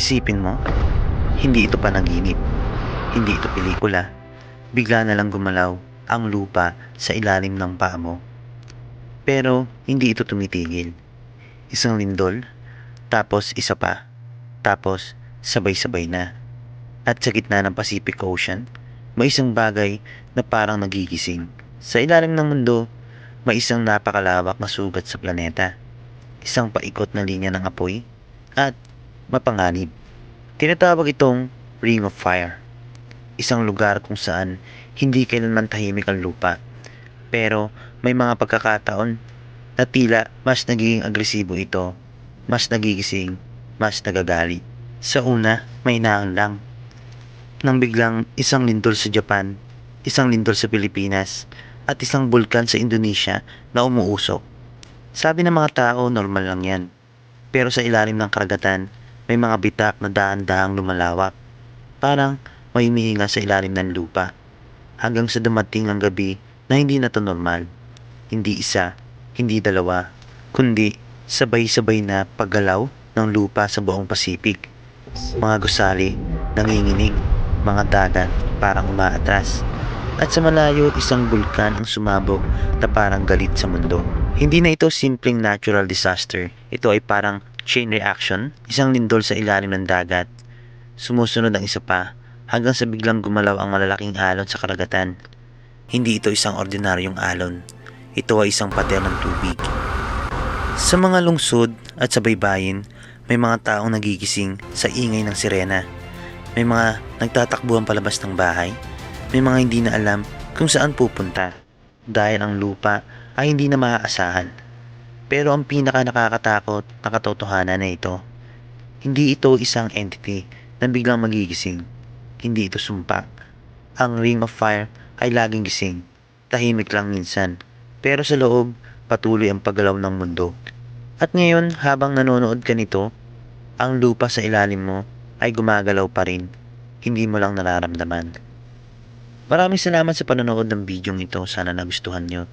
Isipin mo, hindi ito panaginip, hindi ito pelikula. Bigla na lang gumalaw ang lupa sa ilalim ng paa mo. Pero hindi ito tumitigil. Isang lindol, tapos isa pa, tapos sabay-sabay na. At sa gitna ng Pacific Ocean, may isang bagay na parang nagigising. Sa ilalim ng mundo, may isang napakalawak na sugat sa planeta. Isang paikot na linya ng apoy at mapanganib. Tinatawag itong Ring of Fire. Isang lugar kung saan hindi kailanman tahimik ang lupa. Pero may mga pagkakataon na tila mas nagiging agresibo ito, mas nagigising, mas nagagalit. Sa una, may inaan lang. Nang biglang isang lindol sa Japan, isang lindol sa Pilipinas, at isang bulkan sa Indonesia na umuusok. Sabi ng mga tao, normal lang yan. Pero sa ilalim ng karagatan, may mga bitak na dahan-dahang lumalawak. Parang may humihinga sa ilalim ng lupa. Hanggang sa dumating ang gabi na hindi na to normal. Hindi isa, hindi dalawa, kundi sabay-sabay na paggalaw ng lupa sa buong Pacific. Mga gusali, nanginginig, mga dagat parang umaatras. At sa malayo, isang bulkan ang sumabog na parang galit sa mundo. Hindi na ito simpleng natural disaster. Ito ay parang chain reaction, isang lindol sa ilalim ng dagat. Sumusunod ang isa pa, hanggang sa biglang gumalaw ang malalaking alon sa karagatan. Hindi ito isang ordinaryong alon. Ito ay isang pader ng tubig. Sa mga lungsod at sa baybayin, may mga taong nagigising sa ingay ng sirena. May mga nagtatakbuhan palabas ng bahay. May mga hindi na alam kung saan pupunta dahil ang lupa ay hindi na maaasahan. Pero ang pinaka nakakatakot na katotohanan na ito, hindi ito isang entity na biglang magigising. Hindi ito sumpa. Ang Ring of Fire ay laging gising. Tahimik lang minsan. Pero sa loob, patuloy ang paggalaw ng mundo. At ngayon, habang nanonood ka nito, ang lupa sa ilalim mo ay gumagalaw pa rin. Hindi mo lang nararamdaman. Maraming salamat sa panonood ng bidyong ito. Sana nagustuhan nyo.